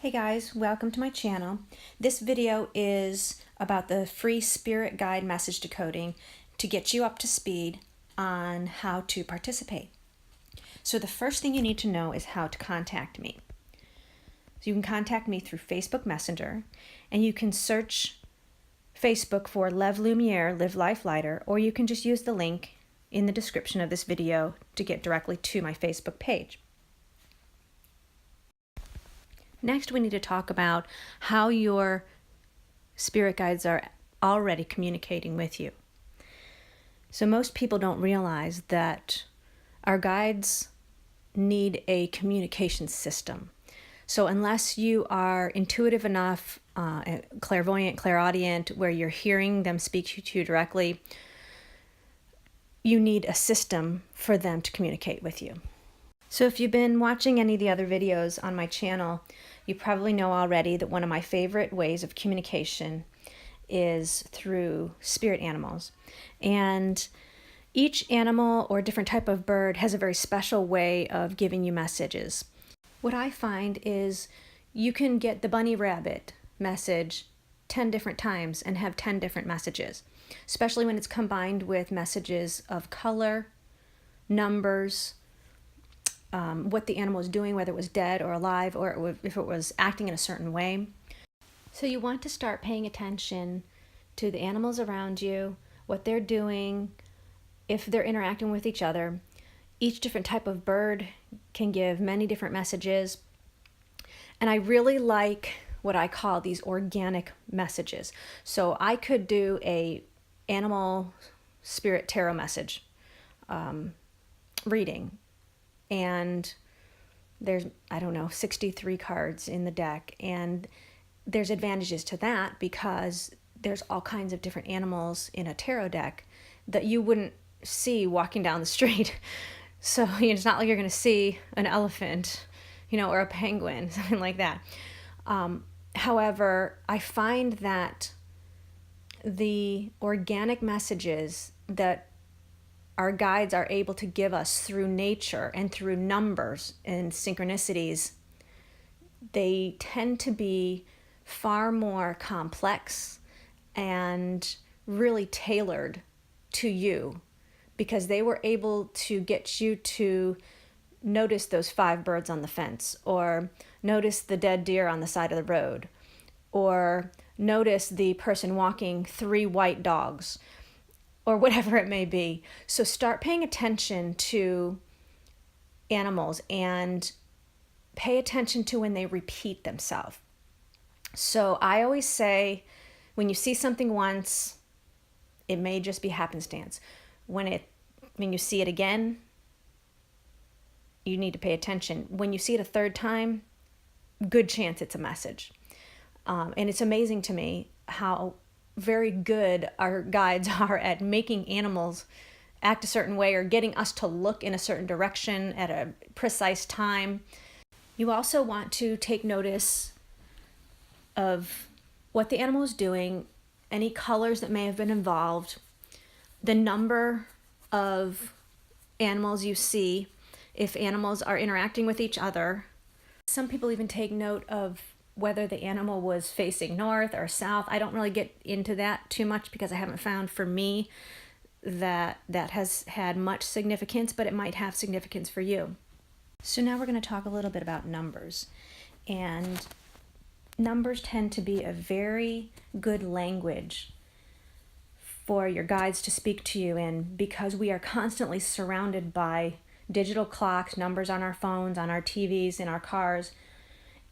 Hey guys, welcome to my channel. This video is about the free Spirit Guide Message Decoding to get you up to speed on how to participate. So the first thing you need to know is how to contact me. So you can contact me through Facebook Messenger, and you can search Facebook for Lumiere, Live Life Lighter, or you can just use the link in the description of this video to get directly to my Facebook page. Next, we need to talk about how your spirit guides are already communicating with you. So most people don't realize that our guides need a communication system. So unless you are intuitive enough, clairvoyant, clairaudient, where you're hearing them speak to you directly, you need a system for them to communicate with you. So if you've been watching any of the other videos on my channel, you probably know already that one of my favorite ways of communication is through spirit animals. And each animal or different type of bird has a very special way of giving you messages. What I find is you can get the bunny rabbit message 10 different times and have 10 different messages, especially when it's combined with messages of color, numbers, what the animal was doing, whether it was dead or alive, or if it was acting in a certain way. So you want to start paying attention to the animals around you, what they're doing, if they're interacting with each other. Each different type of bird can give many different messages. And I really like what I call these organic messages. So I could do a animal spirit tarot message reading. And there's, 63 cards in the deck. And there's advantages to that because there's all kinds of different animals in a tarot deck that you wouldn't see walking down the street. So it's not like you're going to see an elephant, or a penguin, something like that. However, I find that the organic messages that our guides are able to give us through nature and through numbers and synchronicities, they tend to be far more complex and really tailored to you, because they were able to get you to notice those 5 birds on the fence, or notice the dead deer on the side of the road, or notice the person walking 3 white dogs, or whatever it may be. So start paying attention to animals and pay attention to when they repeat themselves. So I always say, when you see something once, it may just be happenstance. When you see it again, you need to pay attention. When you see it a 3rd time, good chance it's a message. And it's amazing to me how very good our guides are at making animals act a certain way, or getting us to look in a certain direction at a precise time. You also want to take notice of what the animal is doing, any colors that may have been involved, the number of animals you see, if animals are interacting with each other. Some people even take note of whether the animal was facing north or south. I don't really get into that too much because I haven't found for me that has had much significance, but it might have significance for you. So now we're going to talk a little bit about numbers. And numbers tend to be a very good language for your guides to speak to you in, because we are constantly surrounded by digital clocks, numbers on our phones, on our TVs, in our cars.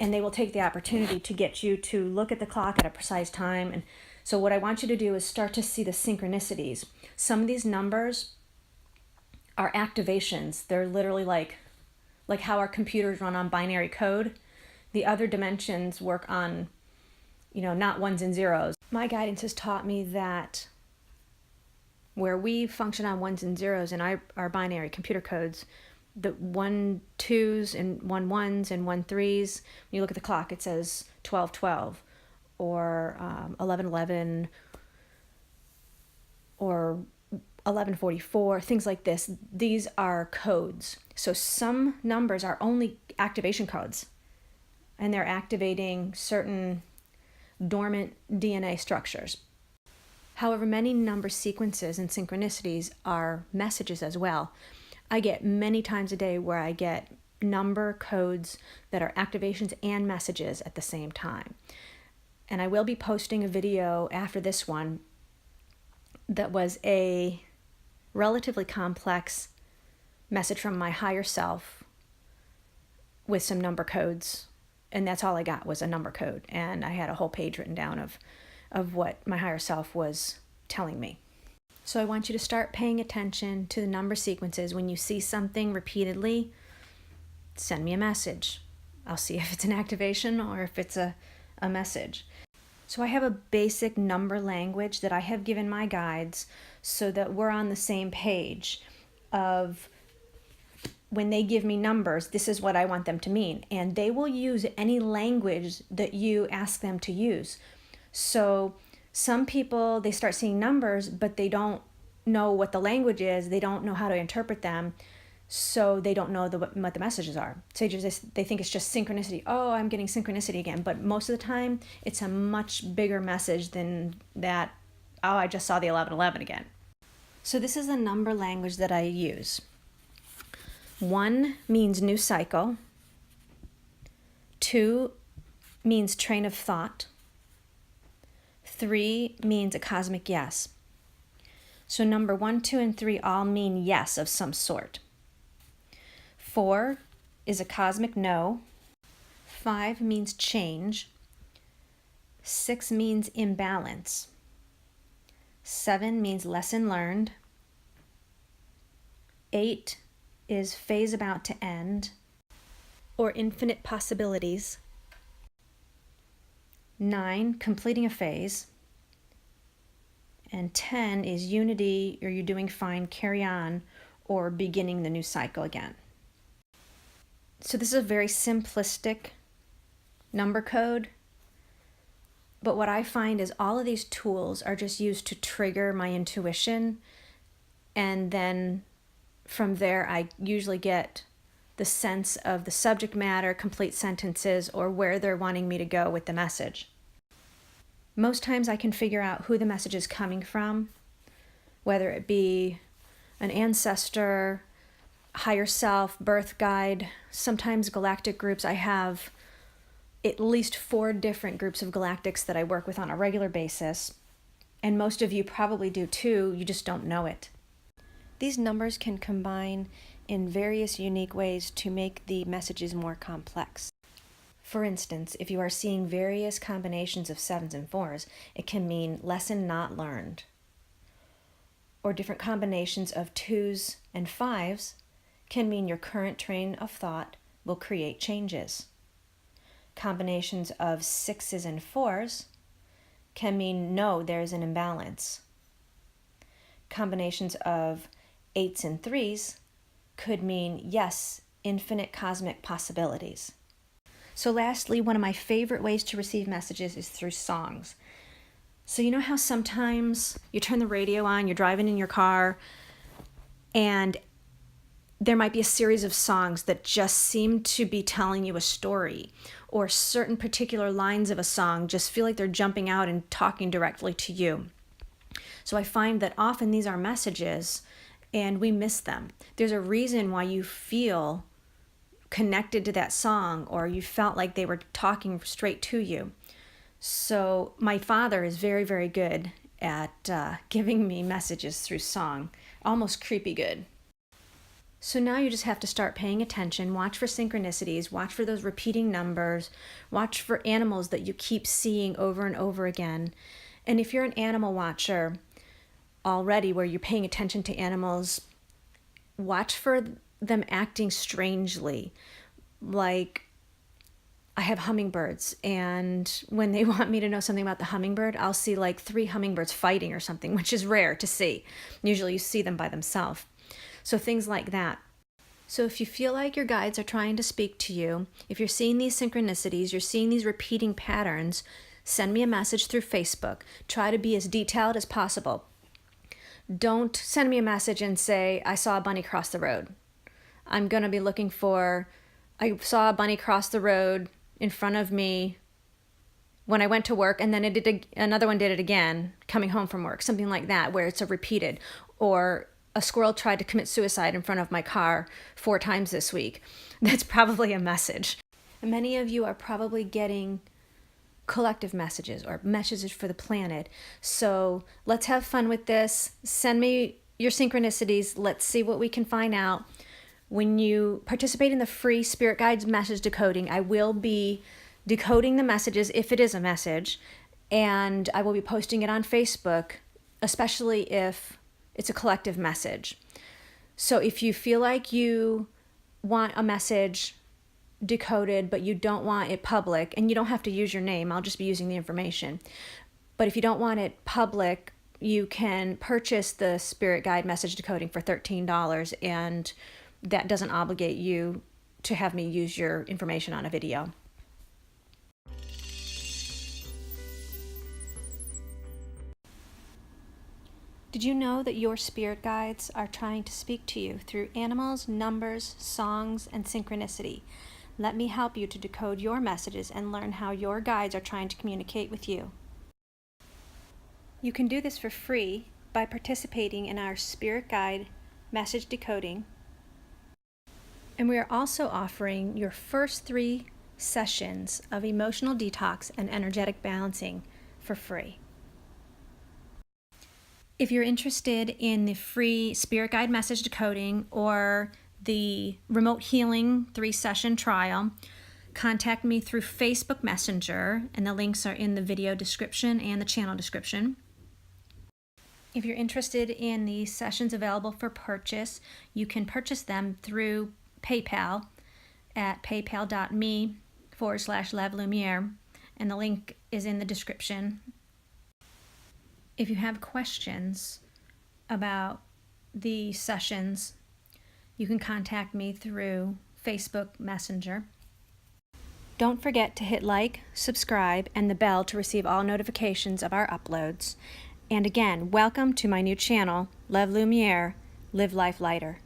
And they will take the opportunity to get you to look at the clock at a precise time. And so what I want you to do is start to see the synchronicities. Some of these numbers are activations. They're literally like how our computers run on binary code. The other dimensions work on, not ones and zeros. My guidance has taught me that where we function on ones and zeros in our binary computer codes, the 1 2s and 1 1s and 1 3s, when you look at the clock, it says 12:12 or 11:11 or 11:44, things like this. These are codes. So some numbers are only activation codes. and they're activating certain dormant DNA structures. However, many number sequences and synchronicities are messages as well. I get many times a day where I get number codes that are activations and messages at the same time. And I will be posting a video after this one that was a relatively complex message from my higher self with some number codes. And that's all I got was a number code. And I had a whole page written down of what my higher self was telling me. So I want you to start paying attention to the number sequences. When you see something repeatedly, send me a message. I'll see if it's an activation or if it's a message. So I have a basic number language that I have given my guides so that we're on the same page of when they give me numbers, this is what I want them to mean. And they will use any language that you ask them to use. So some people, they start seeing numbers, but they don't know what the language is. They don't know how to interpret them. So they don't know what the messages are. So they think it's just synchronicity. Oh, I'm getting synchronicity again. But most of the time, it's a much bigger message than that. Oh, I just saw the 1111 again. So this is the number language that I use. 1 means new cycle. 2 means train of thought. 3 means a cosmic yes. So number 1, 2, and 3 all mean yes of some sort. 4 is a cosmic no. 5 means change. 6 means imbalance. 7 means lesson learned. 8 is phase about to end, or infinite possibilities. 9, completing a phase. And 10 is unity, or you're doing fine, carry on, or beginning the new cycle again. So this is a very simplistic number code, but what I find is all of these tools are just used to trigger my intuition, and then from there I usually get the sense of the subject matter, complete sentences, or where they're wanting me to go with the message. Most times I can figure out who the message is coming from, whether it be an ancestor, higher self, birth guide, sometimes galactic groups. I have at least 4 different groups of galactics that I work with on a regular basis, and most of you probably do too, you just don't know it. These numbers can combine in various unique ways to make the messages more complex. For instance, if you are seeing various combinations of 7s and 4s, it can mean lesson not learned. Or different combinations of 2s and 5s can mean your current train of thought will create changes. Combinations of 6s and 4s can mean no, there's an imbalance. Combinations of 8s and 3s could mean yes, infinite cosmic possibilities. So lastly, one of my favorite ways to receive messages is through songs. So you know how sometimes you turn the radio on, you're driving in your car, and there might be a series of songs that just seem to be telling you a story, or certain particular lines of a song just feel like they're jumping out and talking directly to you. So I find that often these are messages and we miss them. There's a reason why you feel connected to that song, or you felt like they were talking straight to you. So my father is very, very good at giving me messages through song, almost creepy good. So now you just have to start paying attention, watch for synchronicities, watch for those repeating numbers, watch for animals that you keep seeing over and over again. And if you're an animal watcher already, where you're paying attention to animals, watch for them acting strangely. Like, I have hummingbirds, and when they want me to know something about the hummingbird, I'll see like 3 hummingbirds fighting or something, which is rare to see. Usually you see them by themselves. So things like that. So if you feel like your guides are trying to speak to you, if you're seeing these synchronicities, you're seeing these repeating patterns, send me a message through Facebook. Try to be as detailed as possible. Don't send me a message and say, I saw a bunny cross the road. I'm going to be looking for, I saw a bunny cross the road in front of me when I went to work, and then another one did it again coming home from work, something like that, where it's a repeated. Or a squirrel tried to commit suicide in front of my car 4 times this week. That's probably a message. And many of you are probably getting collective messages or messages for the planet. So let's have fun with this. Send me your synchronicities. Let's see what we can find out. When you participate in the free Spirit Guide Message Decoding, I will be decoding the messages if it is a message, and I will be posting it on Facebook, especially if it's a collective message. So if you feel like you want a message decoded but you don't want it public, and you don't have to use your name, I'll just be using the information, but if you don't want it public, you can purchase the Spirit Guide Message Decoding for $13, and that doesn't obligate you to have me use your information on a video. Did you know that your spirit guides are trying to speak to you through animals, numbers, songs, and synchronicity? Let me help you to decode your messages and learn how your guides are trying to communicate with you. You can do this for free by participating in our Spirit Guide Message Decoding. And we are also offering your first 3 sessions of emotional detox and energetic balancing for free. If you're interested in the free Spirit Guide Message Decoding or the remote healing 3-session trial, contact me through Facebook Messenger, and the links are in the video description and the channel description. If you're interested in the sessions available for purchase, you can purchase them through PayPal at paypal.me/Lumiere, and the link is in the description. If you have questions about the sessions, you can contact me through Facebook Messenger. Don't forget to hit like, subscribe, and the bell to receive all notifications of our uploads. And again, welcome to my new channel, Love Lumiere, Live Life Lighter.